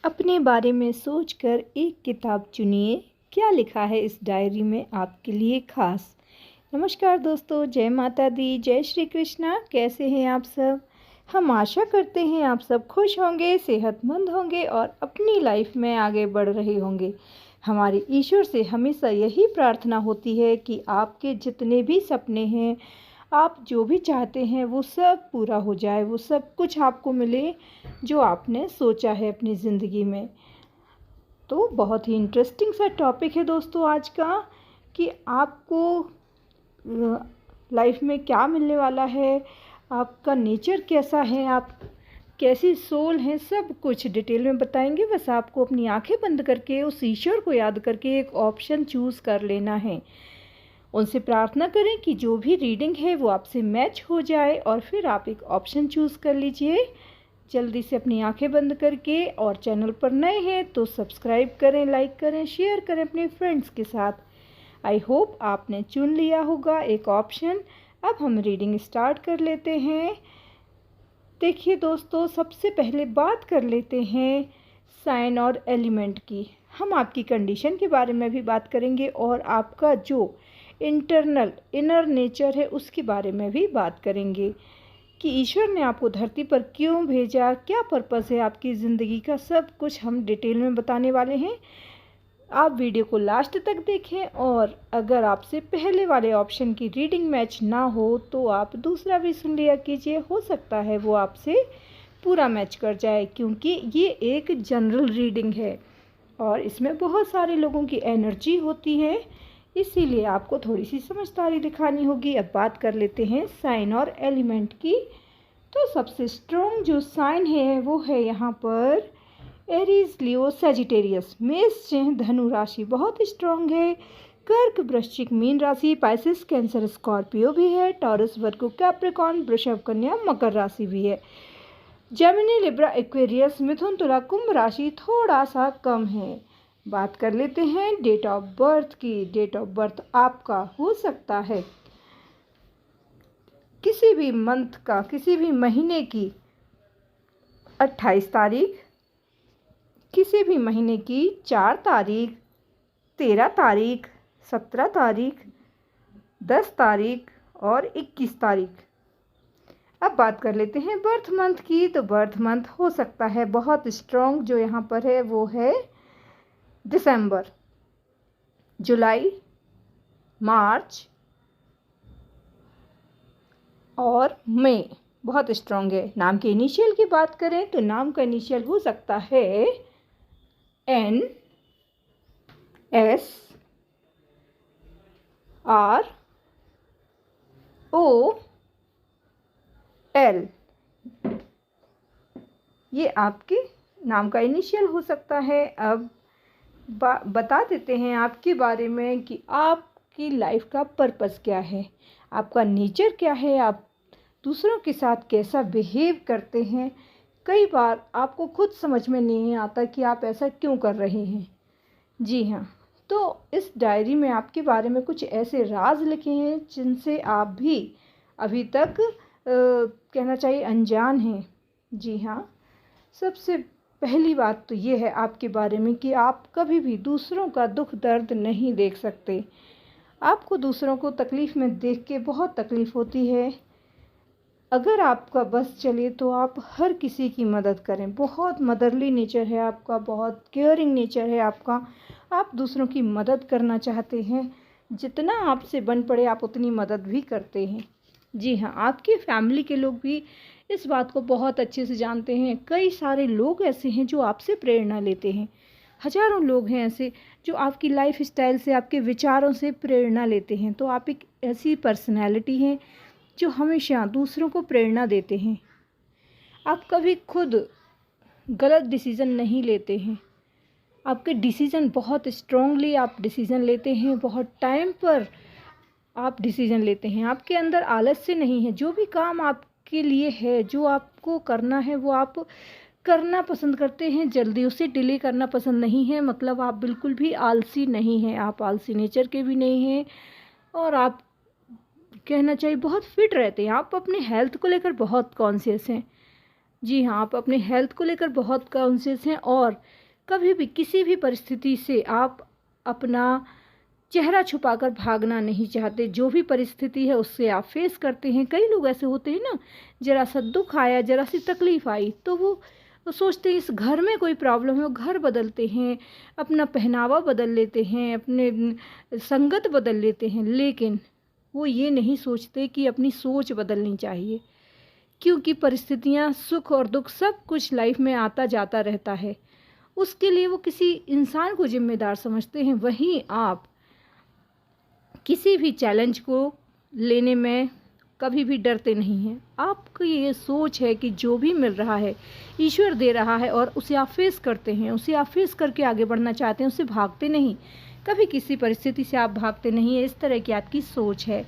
अपने बारे में सोचकर एक किताब चुनिए। क्या लिखा है इस डायरी में आपके लिए खास। नमस्कार दोस्तों, जय माता दी, जय श्री कृष्णा। कैसे हैं आप सब? हम आशा करते हैं आप सब खुश होंगे, सेहतमंद होंगे और अपनी लाइफ में आगे बढ़ रहे होंगे। हमारे ईश्वर से हमेशा यही प्रार्थना होती है कि आपके जितने भी सपने हैं, आप जो भी चाहते हैं वो सब पूरा हो जाए, वो सब कुछ आपको मिले जो आपने सोचा है अपनी ज़िंदगी में। तो बहुत ही इंटरेस्टिंग सा टॉपिक है दोस्तों आज का, कि आपको लाइफ में क्या मिलने वाला है, आपका नेचर कैसा है, आप कैसी सोल हैं, सब कुछ डिटेल में बताएंगे। बस आपको अपनी आंखें बंद करके उस ईश्वर को याद करके एक ऑप्शन चूज़ कर लेना है। उनसे प्रार्थना करें कि जो भी रीडिंग है वो आपसे मैच हो जाए और फिर आप एक ऑप्शन चूज़ कर लीजिए जल्दी से अपनी आंखें बंद करके। और चैनल पर नए हैं तो सब्सक्राइब करें, लाइक करें, शेयर करें अपने फ्रेंड्स के साथ। आई होप आपने चुन लिया होगा एक ऑप्शन। अब हम रीडिंग स्टार्ट कर लेते हैं। देखिए दोस्तों, सबसे पहले बात कर लेते हैं साइन और एलिमेंट की। हम आपकी कंडीशन के बारे में भी बात करेंगे और आपका जो इंटरनल इनर नेचर है उसके बारे में भी बात करेंगे कि ईश्वर ने आपको धरती पर क्यों भेजा, क्या पर्पस है आपकी ज़िंदगी का, सब कुछ हम डिटेल में बताने वाले हैं। आप वीडियो को लास्ट तक देखें और अगर आपसे पहले वाले ऑप्शन की रीडिंग मैच ना हो तो आप दूसरा भी सुन लिया कीजिए, हो सकता है वो आपसे पूरा मैच कर जाए, क्योंकि ये एक जनरल रीडिंग है और इसमें बहुत सारे लोगों की एनर्जी होती है, इसीलिए आपको थोड़ी सी समझदारी दिखानी होगी। अब बात कर लेते हैं साइन और एलिमेंट की। तो सबसे स्ट्रॉन्ग जो साइन है वो है यहाँ पर एरीज, लियो, सजिटेरियस। मेष, सिंह, धनु राशि बहुत स्ट्रॉन्ग है। कर्क, वृश्चिक, मीन राशि, पाइसेस, कैंसर, स्कॉर्पियो भी है। टॉरस, वर्गो, कैप्रिकॉर्न, वृषभ, कन्या, मकर राशि भी है। जेमिनी, लिब्रा, एक्वेरियस, मिथुन, तुला, कुंभ राशि थोड़ा सा कम है। बात कर लेते हैं डेट ऑफ बर्थ की। डेट ऑफ बर्थ आपका हो सकता है किसी भी मंथ का, किसी भी महीने की 28 तारीख, किसी भी महीने की 4 तारीख, 13 तारीख, 17 तारीख, 10 तारीख और 21 तारीख। अब बात कर लेते हैं बर्थ मंथ की। तो बर्थ मंथ हो सकता है बहुत स्ट्रॉन्ग, जो यहाँ पर है वो है दिसंबर, जुलाई, मार्च और मई, बहुत स्ट्रॉन्ग है। नाम के इनिशियल की बात करें तो नाम का इनिशियल हो सकता है N, S, R, O, L. ये आपके नाम का इनिशियल हो सकता है। अब बता देते हैं आपके बारे में कि आपकी लाइफ का पर्पस क्या है, आपका नेचर क्या है, आप दूसरों के साथ कैसा बिहेव करते हैं। कई बार आपको खुद समझ में नहीं आता कि आप ऐसा क्यों कर रहे हैं। जी हाँ, तो इस डायरी में आपके बारे में कुछ ऐसे राज लिखे हैं जिनसे आप भी अभी तक कहना चाहिए अनजान हैं। जी हाँ, सबसे पहली बात तो ये है आपके बारे में कि आप कभी भी दूसरों का दुख दर्द नहीं देख सकते। आपको दूसरों को तकलीफ़ में देख के बहुत तकलीफ़ होती है। अगर आपका बस चले तो आप हर किसी की मदद करें। बहुत मदरली नेचर है आपका, बहुत केयरिंग नेचर है आपका। आप दूसरों की मदद करना चाहते हैं, जितना आपसे बन पड़े आप उतनी मदद भी करते हैं। जी हाँ, आपकी फैमिली के लोग भी इस बात को बहुत अच्छे से जानते हैं। कई सारे लोग ऐसे हैं जो आपसे प्रेरणा लेते हैं। हजारों लोग हैं ऐसे जो आपकी लाइफ स्टाइल से, आपके विचारों से प्रेरणा लेते हैं। तो आप एक ऐसी पर्सनैलिटी हैं जो हमेशा दूसरों को प्रेरणा देते हैं। आप कभी खुद गलत डिसीज़न नहीं लेते हैं। आपके डिसीज़न बहुत स्ट्रांगली आप डिसीज़न लेते हैं, बहुत टाइम पर आप डिसीज़न लेते हैं। आपके अंदर आलस्य नहीं है। जो भी काम आपके लिए है, जो आपको करना है, वो आप करना पसंद करते हैं। जल्दी उसे डिले करना पसंद नहीं है। मतलब आप बिल्कुल भी आलसी नहीं हैं। आप आलसी नेचर के भी नहीं हैं और आप कहना चाहिए बहुत फिट रहते हैं। आप अपने हेल्थ को लेकर बहुत कॉन्शियस हैं। जी हाँ, आप अपने हेल्थ को लेकर बहुत कॉन्शियस हैं और कभी भी किसी भी परिस्थिति से आप अपना चेहरा छुपाकर भागना नहीं चाहते। जो भी परिस्थिति है उससे आप फेस करते हैं। कई लोग ऐसे होते हैं ना, ज़रा सा दुःख आया, ज़रा सी तकलीफ़ आई तो वो सोचते हैं इस घर में कोई प्रॉब्लम है, वो घर बदलते हैं, अपना पहनावा बदल लेते हैं, अपने संगत बदल लेते हैं, लेकिन वो ये नहीं सोचते कि अपनी सोच बदलनी चाहिए। क्योंकि परिस्थितियाँ, सुख और दुख सब कुछ लाइफ में आता जाता रहता है। उसके लिए वो किसी इंसान को ज़िम्मेदार समझते हैं। वहीं आप किसी भी चैलेंज को लेने में कभी भी डरते नहीं हैं। आपकी ये सोच है कि जो भी मिल रहा है ईश्वर दे रहा है और उसे आप फेस करते हैं, उसे आप फेस करके आगे बढ़ना चाहते हैं, उससे भागते नहीं। कभी किसी परिस्थिति से आप भागते नहीं हैं, इस तरह की आपकी सोच है।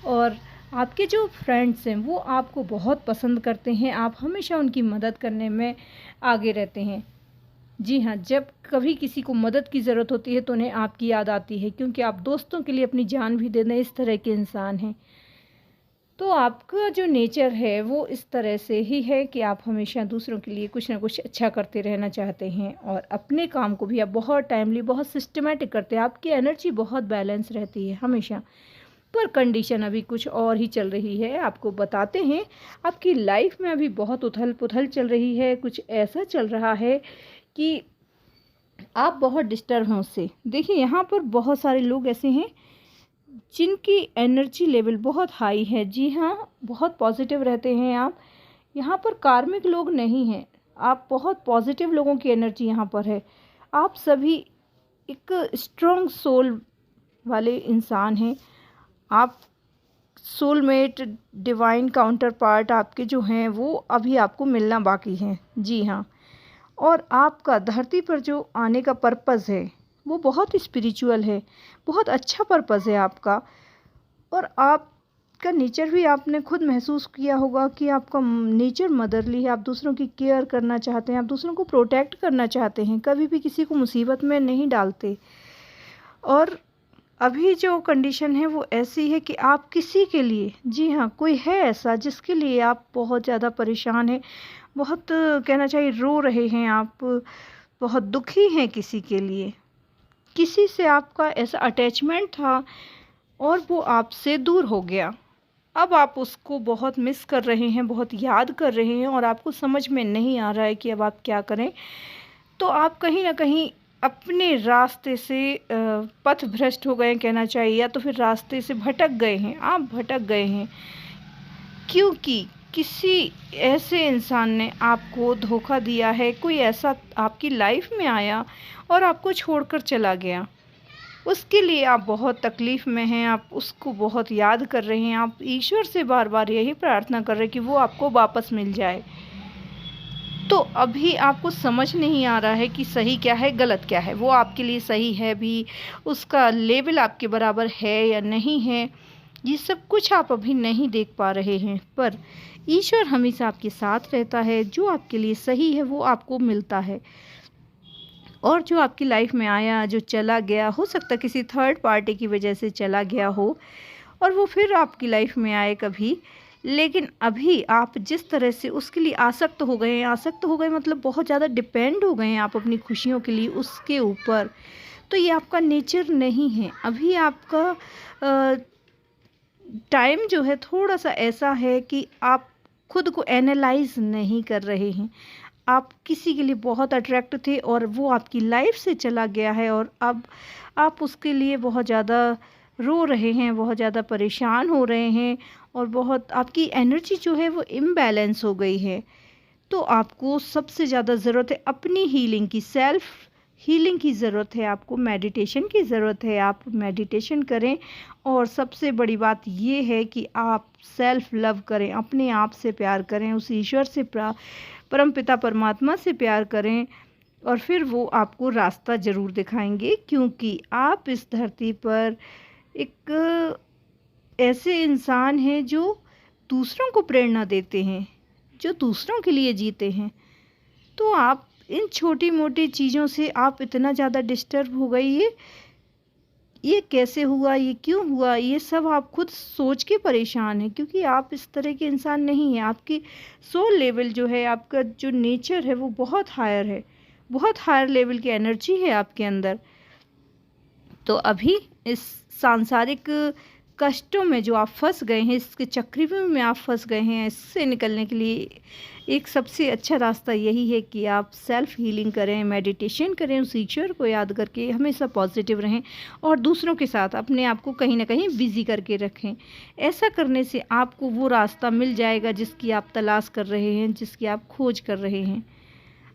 और आपके जो फ्रेंड्स हैं वो आपको बहुत पसंद करते हैं, आप हमेशा उनकी मदद करने में आगे रहते हैं। जी हाँ, जब कभी किसी को मदद की ज़रूरत होती है तो उन्हें आपकी याद आती है, क्योंकि आप दोस्तों के लिए अपनी जान भी दे दें, इस तरह के इंसान हैं। तो आपका जो नेचर है वो इस तरह से ही है कि आप हमेशा दूसरों के लिए कुछ ना कुछ अच्छा करते रहना चाहते हैं और अपने काम को भी आप बहुत टाइमली, बहुत सिस्टमैटिक करते हैं। आपकी एनर्जी बहुत बैलेंस रहती है हमेशा। पर कंडीशन अभी कुछ और ही चल रही है, आपको बताते हैं। आपकी लाइफ में अभी बहुत उथल-पुथल चल रही है, कुछ ऐसा चल रहा है कि आप बहुत डिस्टर्ब हैं उससे। देखिए, यहाँ पर बहुत सारे लोग ऐसे हैं जिनकी एनर्जी लेवल बहुत हाई है। जी हाँ, बहुत पॉजिटिव रहते हैं आप। यहाँ पर कार्मिक लोग नहीं हैं, आप बहुत पॉजिटिव लोगों की एनर्जी यहाँ पर है। आप सभी एक स्ट्रॉन्ग सोल वाले इंसान हैं। आप सोलमेट, डिवाइन काउंटर पार्ट आपके जो हैं वो अभी आपको मिलना बाकी हैं। जी हाँ, और आपका धरती पर जो आने का पर्पज़ है वो बहुत स्पिरिचुअल है, बहुत अच्छा पर्पज़ है आपका। और आपका नेचर भी आपने खुद महसूस किया होगा कि आपका नेचर मदरली है, आप दूसरों की केयर करना चाहते हैं, आप दूसरों को प्रोटेक्ट करना चाहते हैं, कभी भी किसी को मुसीबत में नहीं डालते। और अभी जो कंडीशन है वो ऐसी है कि आप किसी के लिए, जी हाँ, कोई है ऐसा जिसके लिए आप बहुत ज़्यादा परेशान हैं, बहुत कहना चाहिए रो रहे हैं आप, बहुत दुखी हैं किसी के लिए। किसी से आपका ऐसा अटैचमेंट था और वो आपसे दूर हो गया। अब आप उसको बहुत मिस कर रहे हैं, बहुत याद कर रहे हैं और आपको समझ में नहीं आ रहा है कि अब आप क्या करें। तो आप कहीं न कहीं अपने रास्ते से पथ भ्रष्ट हो गए कहना चाहिए, या तो फिर रास्ते से भटक गए हैं, आप भटक गए हैं। क्योंकि किसी ऐसे इंसान ने आपको धोखा दिया है, कोई ऐसा आपकी लाइफ में आया और आपको छोड़कर चला गया। उसके लिए आप बहुत तकलीफ़ में हैं, आप उसको बहुत याद कर रहे हैं, आप ईश्वर से बार-बार यही प्रार्थना कर रहे हैं कि वो आपको वापस मिल जाए। तो अभी आपको समझ नहीं आ रहा है कि सही क्या है, गलत क्या है। वो आपके लिए सही है भी, उसका लेवल आपके बराबर है या नहीं है, ये सब कुछ आप अभी नहीं देख पा रहे हैं। पर ईश्वर हमेशा आपके साथ रहता है, जो आपके लिए सही है वो आपको मिलता है। और जो आपकी लाइफ में आया, जो चला गया, हो सकता है किसी थर्ड पार्टी की वजह से चला गया हो और वो फिर आपकी लाइफ में आए कभी। लेकिन अभी आप जिस तरह से उसके लिए आसक्त हो गए हैं, आसक्त हो गए मतलब बहुत ज़्यादा डिपेंड हो गए हैं आप अपनी खुशियों के लिए उसके ऊपर, तो ये आपका नेचर नहीं है। अभी आपका टाइम जो है थोड़ा-सा ऐसा है कि आप खुद को एनालाइज़ नहीं कर रहे हैं। आप किसी के लिए बहुत अट्रैक्ट थे और वो आपकी लाइफ से चला गया है और अब आप उसके लिए बहुत ज़्यादा रो रहे हैं, बहुत ज़्यादा परेशान हो रहे हैं और बहुत आपकी एनर्जी जो है वो इम्बैलेंस हो गई है। तो आपको सबसे ज़्यादा ज़रूरत है अपनी हीलिंग की, सेल्फ हीलिंग की ज़रूरत है, आपको मेडिटेशन की ज़रूरत है। आप मेडिटेशन करें और सबसे बड़ी बात ये है कि आप सेल्फ लव करें, अपने आप से प्यार करें, उस ईश्वर से परमपिता परमात्मा से प्यार करें और फिर वो आपको रास्ता ज़रूर दिखाएंगे। क्योंकि आप इस धरती पर एक ऐसे इंसान हैं जो दूसरों को प्रेरणा देते हैं, जो दूसरों के लिए जीते हैं। तो आप इन छोटी मोटी चीज़ों से आप इतना ज़्यादा डिस्टर्ब हो गई है, ये कैसे हुआ, ये क्यों हुआ, ये सब आप खुद सोच के परेशान हैं, क्योंकि आप इस तरह के इंसान नहीं हैं। आपकी सोल लेवल जो है, आपका जो नेचर है वो बहुत हायर है, बहुत हायर लेवल की एनर्जी है आपके अंदर। तो अभी इस सांसारिक कष्टों में जो आप फंस गए हैं, इसके चक्रव्यूह में आप फंस गए हैं, इससे निकलने के लिए एक सबसे अच्छा रास्ता यही है कि आप सेल्फ हीलिंग करें, मेडिटेशन करें, उस ईश्वर को याद करके हमेशा पॉजिटिव रहें और दूसरों के साथ अपने आप को कहीं ना कहीं बिजी करके रखें। ऐसा करने से आपको वो रास्ता मिल जाएगा जिसकी आप तलाश कर रहे हैं, जिसकी आप खोज कर रहे हैं।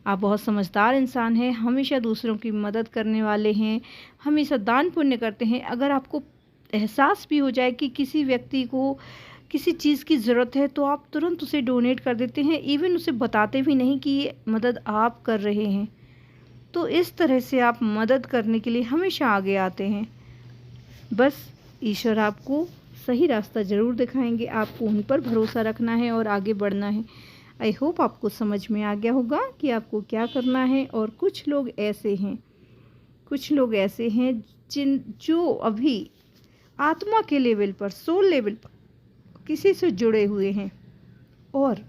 आप बहुत समझदार इंसान हैं, हमेशा दूसरों की मदद करने वाले हैं, हमेशा दान पुण्य करते हैं। अगर आपको एहसास भी हो जाए कि किसी व्यक्ति को किसी चीज़ की ज़रूरत है तो आप तुरंत उसे डोनेट कर देते हैं, इवन उसे बताते भी नहीं कि ये मदद आप कर रहे हैं। तो इस तरह से आप मदद करने के लिए हमेशा आगे आते हैं। बस ईश्वर आपको सही रास्ता ज़रूर दिखाएंगे, आपको उन पर भरोसा रखना है और आगे बढ़ना है। आई होप आपको समझ में आ गया होगा कि आपको क्या करना है। और कुछ लोग ऐसे हैं जो अभी आत्मा के लेवल पर, सोल लेवल पर किसी से जुड़े हुए हैं और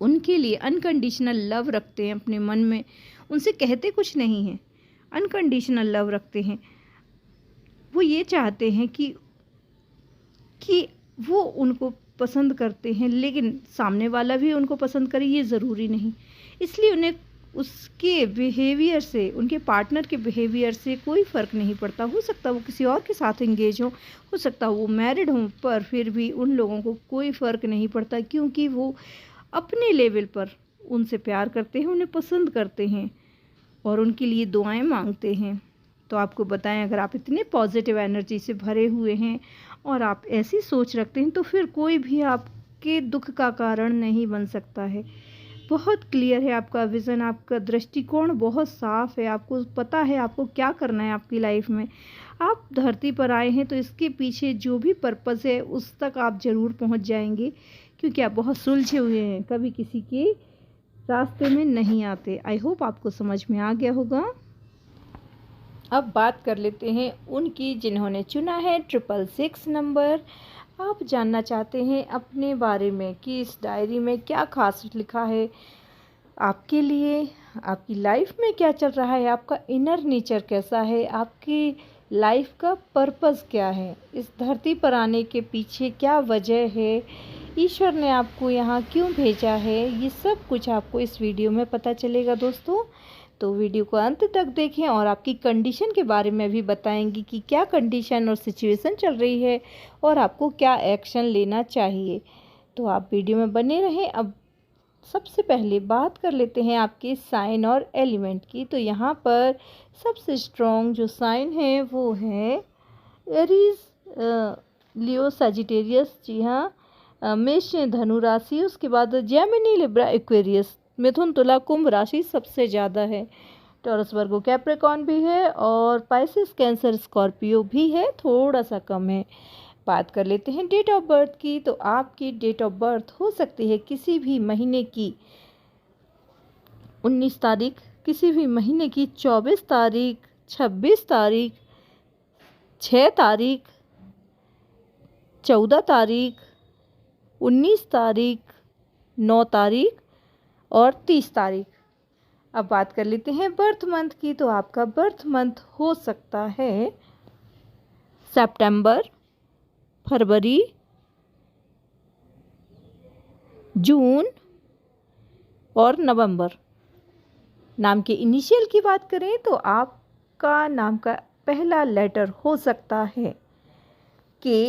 उनके लिए अनकंडीशनल लव रखते हैं अपने मन में, उनसे कहते कुछ नहीं हैं, अनकंडीशनल लव रखते हैं। वो ये चाहते हैं कि वो उनको पसंद करते हैं, लेकिन सामने वाला भी उनको पसंद करे ये ज़रूरी नहीं। इसलिए उन्हें उसके बिहेवियर से, उनके पार्टनर के बिहेवियर से कोई फ़र्क नहीं पड़ता। हो सकता है वो किसी और के साथ एंगेज हो सकता है वो मैरिड हों, पर फिर भी उन लोगों को कोई फ़र्क नहीं पड़ता, क्योंकि वो अपने लेवल पर उनसे प्यार करते हैं, उन्हें पसंद करते हैं और उनके लिए दुआएं मांगते हैं। तो आपको बताएं, अगर आप इतने पॉजिटिव एनर्जी से भरे हुए हैं और आप ऐसी सोच रखते हैं तो फिर कोई भी आपके दुख का कारण नहीं बन सकता है। बहुत क्लियर है आपका विज़न, आपका दृष्टिकोण बहुत साफ है, आपको पता है आपको क्या करना है आपकी लाइफ में। आप धरती पर आए हैं तो इसके पीछे जो भी पर्पज़ है उस तक आप ज़रूर पहुंच जाएंगे, क्योंकि आप बहुत सुलझे हुए हैं, कभी किसी के रास्ते में नहीं आते। आई होप आपको समझ में आ गया होगा। अब बात कर लेते हैं उनकी जिन्होंने चुना है 666 नंबर। आप जानना चाहते हैं अपने बारे में कि इस डायरी में क्या खास लिखा है आपके लिए, आपकी लाइफ में क्या चल रहा है, आपका इनर नेचर कैसा है, आपकी लाइफ का पर्पस क्या है, इस धरती पर आने के पीछे क्या वजह है, ईश्वर ने आपको यहाँ क्यों भेजा है, ये सब कुछ आपको इस वीडियो में पता चलेगा दोस्तों। तो वीडियो को अंत तक देखें और आपकी कंडीशन के बारे में भी बताएंगी कि क्या कंडीशन और सिचुएशन चल रही है और आपको क्या एक्शन लेना चाहिए। तो आप वीडियो में बने रहें। अब सबसे पहले बात कर लेते हैं आपके साइन और एलिमेंट की। तो यहाँ पर सबसे स्ट्रॉन्ग जो साइन है वो है एरीज, लियो, सजिटेरियस, जी हाँ, मेष, धनु राशि, उसके बाद जेमिनी, लिब्रा, एक्वेरियस, मिथुन, तुला, कुंभ राशि सबसे ज़्यादा है। टॉरस, वर्गो, कैप्रिकॉर्न भी है और पाइसेस, कैंसर, स्कॉर्पियो भी है, थोड़ा सा कम है। बात कर लेते हैं डेट ऑफ बर्थ की। तो आपकी डेट ऑफ बर्थ हो सकती है किसी भी महीने की 19 तारीख, किसी भी महीने की 24 तारीख, 26 तारीख, 6 तारीख, 14 तारीख, 19 तारीख, 9 तारीख और 30 तारीख। अब बात कर लेते हैं बर्थ मंथ की। तो आपका बर्थ मंथ हो सकता है सितंबर, फरवरी, जून और नवंबर। नाम के इनिशियल की बात करें तो आपका नाम का पहला लेटर हो सकता है K,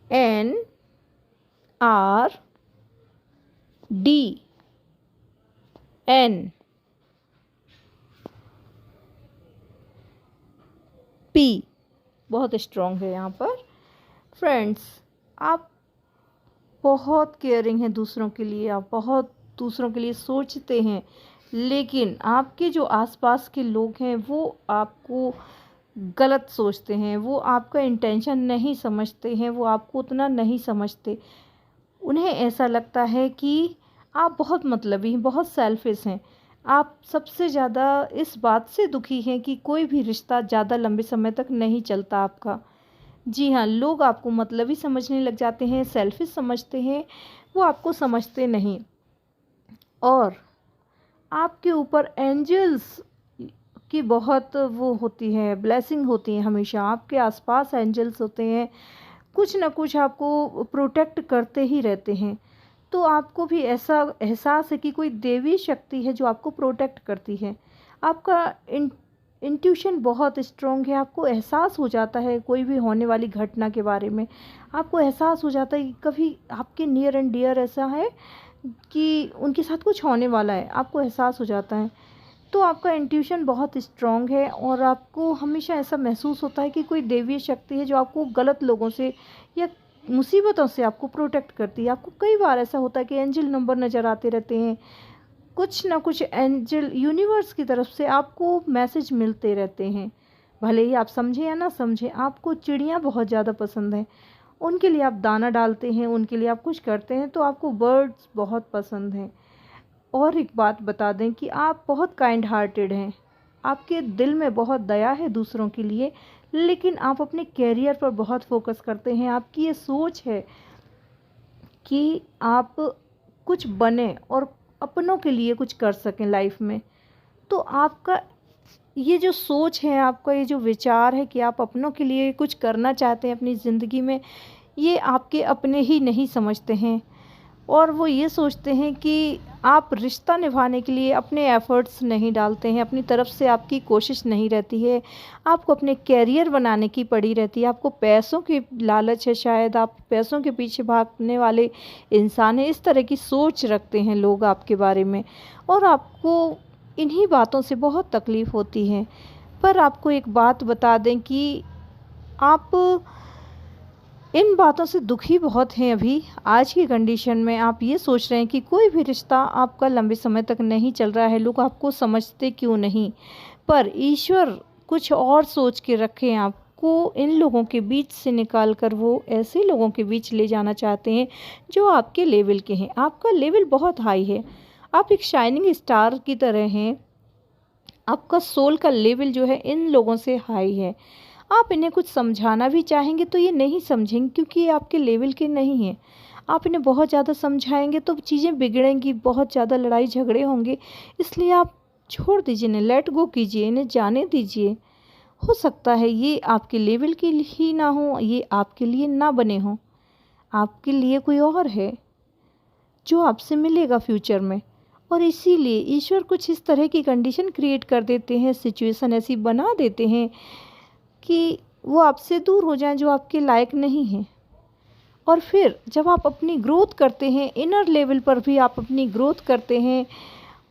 N, R, D, N, P. बहुत स्ट्रॉन्ग है यहाँ पर। फ्रेंड्स, आप बहुत केयरिंग हैं दूसरों के लिए, आप बहुत दूसरों के लिए सोचते हैं, लेकिन आपके जो आसपास के लोग हैं वो आपको गलत सोचते हैं, वो आपका इंटेंशन नहीं समझते हैं, वो आपको उतना नहीं समझते। उन्हें ऐसा लगता है कि आप बहुत मतलबी हैं, बहुत सेल्फिश हैं। आप सबसे ज़्यादा इस बात से दुखी हैं कि कोई भी रिश्ता ज़्यादा लंबे समय तक नहीं चलता आपका। जी हाँ, लोग आपको मतलबी समझने लग जाते हैं, सेल्फ़िश समझते हैं, वो आपको समझते नहीं। और आपके ऊपर एंजल्स की बहुत वो होती है, ब्लेसिंग होती है हमेशा, आपके आसपास एंजल्स होते हैं, कुछ ना कुछ आपको प्रोटेक्ट करते ही रहते हैं। तो आपको भी ऐसा एहसास है कि कोई देवी शक्ति है जो आपको प्रोटेक्ट करती है। आपका इंट्यूशन बहुत स्ट्रॉन्ग है, आपको एहसास हो जाता है कोई भी होने वाली घटना के बारे में। आपको एहसास हो जाता है कि कभी आपके नियर एंड डियर ऐसा है कि उनके साथ कुछ होने वाला है, आपको एहसास हो जाता है। तो आपका इंट्यूशन बहुत स्ट्रॉन्ग है और आपको हमेशा ऐसा महसूस होता है कि कोई दैवीय शक्ति है जो आपको गलत लोगों से या मुसीबतों से आपको प्रोटेक्ट करती है। आपको कई बार ऐसा होता है कि एंजल नंबर नज़र आते रहते हैं, कुछ ना कुछ एंजल यूनिवर्स की तरफ से आपको मैसेज मिलते रहते हैं। भले ही आप समझें या ना समझें, आपको चिड़ियाँ बहुत ज़्यादा पसंद हैं, उनके लिए आप दाना डालते हैं, उनके लिए आप कुछ करते हैं, तो आपको बर्ड्स बहुत पसंद हैं। और एक बात बता दें कि आप बहुत काइंड हार्टेड हैं, आपके दिल में बहुत दया है दूसरों के लिए, लेकिन आप अपने कैरियर पर बहुत फोकस करते हैं। आपकी ये सोच है कि आप कुछ बने और अपनों के लिए कुछ कर सकें लाइफ में। तो आपका ये जो सोच है, आपका ये जो विचार है कि आप अपनों के लिए कुछ करना चाहते हैं अपनी ज़िंदगी में, ये आपके अपने ही नहीं समझते हैं। और वो ये सोचते हैं कि आप रिश्ता निभाने के लिए अपने एफ़र्ट्स नहीं डालते हैं, अपनी तरफ से आपकी कोशिश नहीं रहती है, आपको अपने करियर बनाने की पड़ी रहती है, आपको पैसों की लालच है, शायद आप पैसों के पीछे भागने वाले इंसान हैं। इस तरह की सोच रखते हैं लोग आपके बारे में और आपको इन्हीं बातों से बहुत तकलीफ़ होती है। पर आपको एक बात बता दें कि आप इन बातों से दुखी बहुत हैं अभी। आज की कंडीशन में आप ये सोच रहे हैं कि कोई भी रिश्ता आपका लंबे समय तक नहीं चल रहा है, लोग आपको समझते क्यों नहीं। पर ईश्वर कुछ और सोच के रखे हैं, आपको इन लोगों के बीच से निकाल कर वो ऐसे लोगों के बीच ले जाना चाहते हैं जो आपके लेवल के हैं। आपका लेवल बहुत हाई है, आप एक शाइनिंग स्टार की तरह हैं, आपका सोल का लेवल जो है इन लोगों से हाई है। आप इन्हें कुछ समझाना भी चाहेंगे तो ये नहीं समझेंगे, क्योंकि ये आपके लेवल के नहीं हैं। आप इन्हें बहुत ज़्यादा समझाएंगे तो चीज़ें बिगड़ेंगी, बहुत ज़्यादा लड़ाई झगड़े होंगे। इसलिए आप छोड़ दीजिए, इन्हें लेट गो कीजिए, इन्हें जाने दीजिए। हो सकता है ये आपके लेवल के ही ना हो, ये आपके लिए ना बने हों, आपके लिए कोई और है जो आपसे मिलेगा फ्यूचर में। और इसीलिए ईश्वर कुछ इस तरह की कंडीशन क्रिएट कर देते हैं, सिचुएशन ऐसी बना देते हैं कि वो आपसे दूर हो जाएं जो आपके लायक नहीं हैं। और फिर जब आप अपनी ग्रोथ करते हैं, इनर लेवल पर भी आप अपनी ग्रोथ करते हैं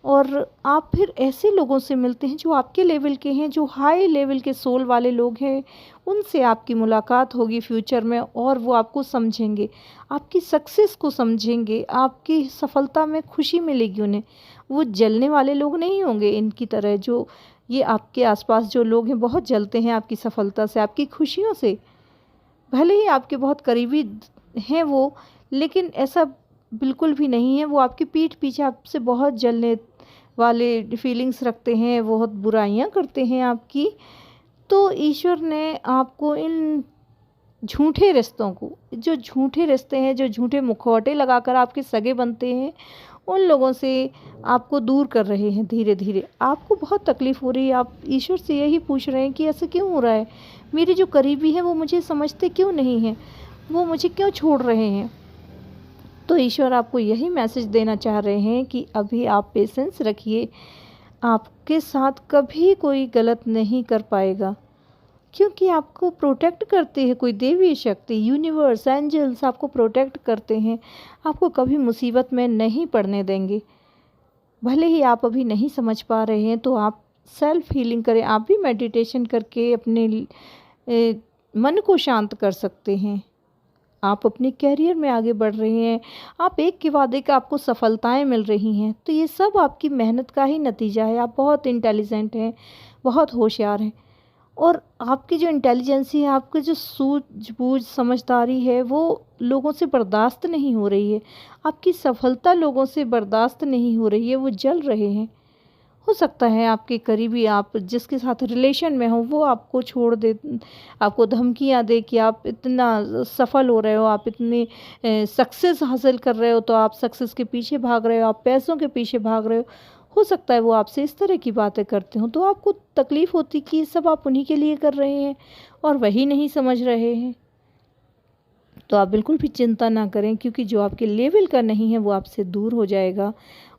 और आप फिर ऐसे लोगों से मिलते हैं जो आपके लेवल के हैं, जो हाई लेवल के सोल वाले लोग हैं, उनसे आपकी मुलाकात होगी फ्यूचर में और वो आपको समझेंगे, आपकी सक्सेस को समझेंगे, आपकी सफलता में खुशी मिलेगी उन्हें। वो जलने वाले लोग नहीं होंगे इनकी तरह, जो ये आपके आसपास जो लोग हैं बहुत जलते हैं आपकी सफलता से, आपकी खुशियों से। भले ही आपके बहुत करीबी हैं वो, लेकिन ऐसा बिल्कुल भी नहीं है। वो आपकी पीठ पीछे आपसे बहुत जलने वाले फीलिंग्स रखते हैं, बहुत बुराइयां करते हैं आपकी। तो ईश्वर ने आपको इन झूठे रिश्तों को, जो झूठे रिश्ते हैं, जो झूठे मुखौटे लगाकर आपके सगे बनते हैं, उन लोगों से आपको दूर कर रहे हैं धीरे धीरे। आपको बहुत तकलीफ़ हो रही है, आप ईश्वर से यही पूछ रहे हैं कि ऐसा क्यों हो रहा है, मेरे जो करीबी हैं वो मुझे समझते क्यों नहीं हैं, वो मुझे क्यों छोड़ रहे हैं। तो ईश्वर आपको यही मैसेज देना चाह रहे हैं कि अभी आप पेशेंस रखिए, आपके साथ कभी कोई गलत नहीं कर पाएगा, क्योंकि आपको प्रोटेक्ट करते हैं कोई देवी शक्ति, यूनिवर्स, एंजल्स आपको प्रोटेक्ट करते हैं, आपको कभी मुसीबत में नहीं पड़ने देंगे। भले ही आप अभी नहीं समझ पा रहे हैं तो आप सेल्फ हीलिंग करें, आप भी मेडिटेशन करके अपने मन को शांत कर सकते हैं। आप अपने करियर में आगे बढ़ रहे हैं, आप एक के बाद एक आपको सफलताएं मिल रही हैं, तो ये सब आपकी मेहनत का ही नतीजा है। आप बहुत इंटेलिजेंट हैं, बहुत होशियार हैं और आपकी जो इंटेलिजेंसी है, आपकी जो सूझबूझ समझदारी है, वो लोगों से बर्दाश्त नहीं हो रही है। आपकी सफलता लोगों से बर्दाश्त नहीं हो रही है, वो जल रहे हैं हो सकता है आपके करीबी, आप जिसके साथ रिलेशन में हो, वो आपको छोड़ दे, आपको धमकियाँ दे कि आप इतना सफल हो रहे हो, आप इतनी सक्सेस हासिल कर रहे हो, तो आप सक्सेस के पीछे भाग रहे हो, आप पैसों के पीछे भाग रहे हो सकता है वो आपसे इस तरह की बातें करते हो, तो आपको तकलीफ़ होती कि ये सब आप उन्हीं के लिए कर रहे हैं और वही नहीं समझ रहे हैं। तो आप बिल्कुल भी चिंता ना करें, क्योंकि जो आपके लेवल का नहीं है वो आपसे दूर हो जाएगा।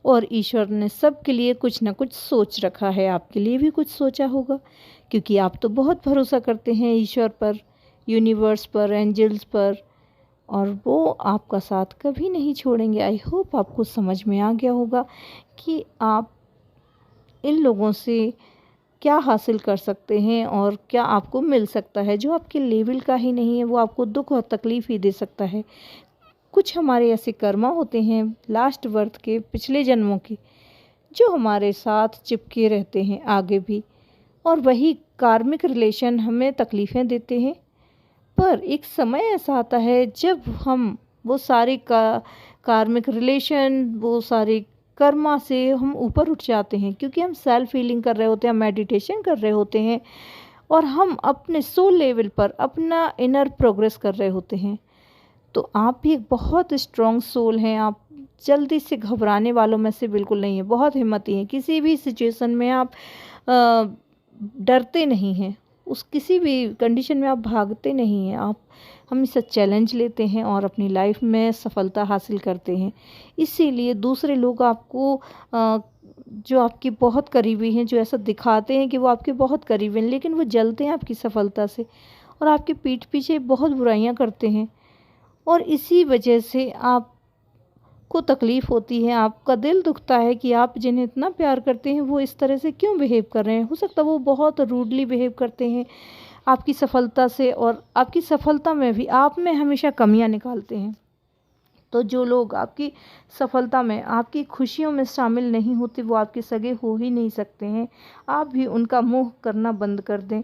और ईश्वर ने सबके लिए कुछ ना कुछ सोच रखा है, आपके लिए भी कुछ सोचा होगा, क्योंकि आप तो बहुत भरोसा करते हैं ईश्वर पर, यूनिवर्स पर, एंजल्स पर, और वो आपका साथ कभी नहीं छोड़ेंगे। आई होप आपको समझ में आ गया होगा कि आप इन लोगों से क्या हासिल कर सकते हैं और क्या आपको मिल सकता है। जो आपके लेवल का ही नहीं है वो आपको दुख और तकलीफ़ ही दे सकता है। कुछ हमारे ऐसे कर्मा होते हैं लास्ट बर्थ के, पिछले जन्मों के, जो हमारे साथ चिपके रहते हैं आगे भी, और वही कार्मिक रिलेशन हमें तकलीफ़ें देते हैं। पर एक समय ऐसा आता है जब हम वो सारे कार्मिक रिलेशन, वो सारे कर्मा से हम ऊपर उठ जाते हैं, क्योंकि हम सेल्फ हीलिंग कर रहे होते हैं, हम मेडिटेशन कर रहे होते हैं, और हम अपने सोल लेवल पर अपना इनर प्रोग्रेस कर रहे होते हैं। तो आप भी एक बहुत स्ट्रॉन्ग सोल हैं, आप जल्दी से घबराने वालों में से बिल्कुल नहीं है, बहुत हिम्मती हैं। किसी भी सिचुएशन में आप डरते नहीं हैं, उस किसी भी कंडीशन में आप भागते नहीं हैं, आप हमेशा चैलेंज लेते हैं और अपनी लाइफ में सफलता हासिल करते हैं। इसीलिए दूसरे लोग आपको जो आपके बहुत करीबी हैं, जो ऐसा दिखाते हैं कि वो आपके बहुत करीबी हैं, लेकिन वो जलते हैं आपकी सफलता से और आपके पीठ पीछे बहुत बुराइयां करते हैं, और इसी वजह से आपको तकलीफ़ होती है, आपका दिल दुखता है कि आप जिन्हें इतना प्यार करते हैं वो इस तरह से क्यों बिहेव कर रहे हैं। हो सकता है वो बहुत रूडली बिहेव करते हैं आपकी सफलता से, और आपकी सफलता में भी आप में हमेशा कमियां निकालते हैं। तो जो लोग आपकी सफलता में, आपकी खुशियों में शामिल नहीं होते, वो आपके सगे हो ही नहीं सकते हैं। आप भी उनका मोह करना बंद कर दें।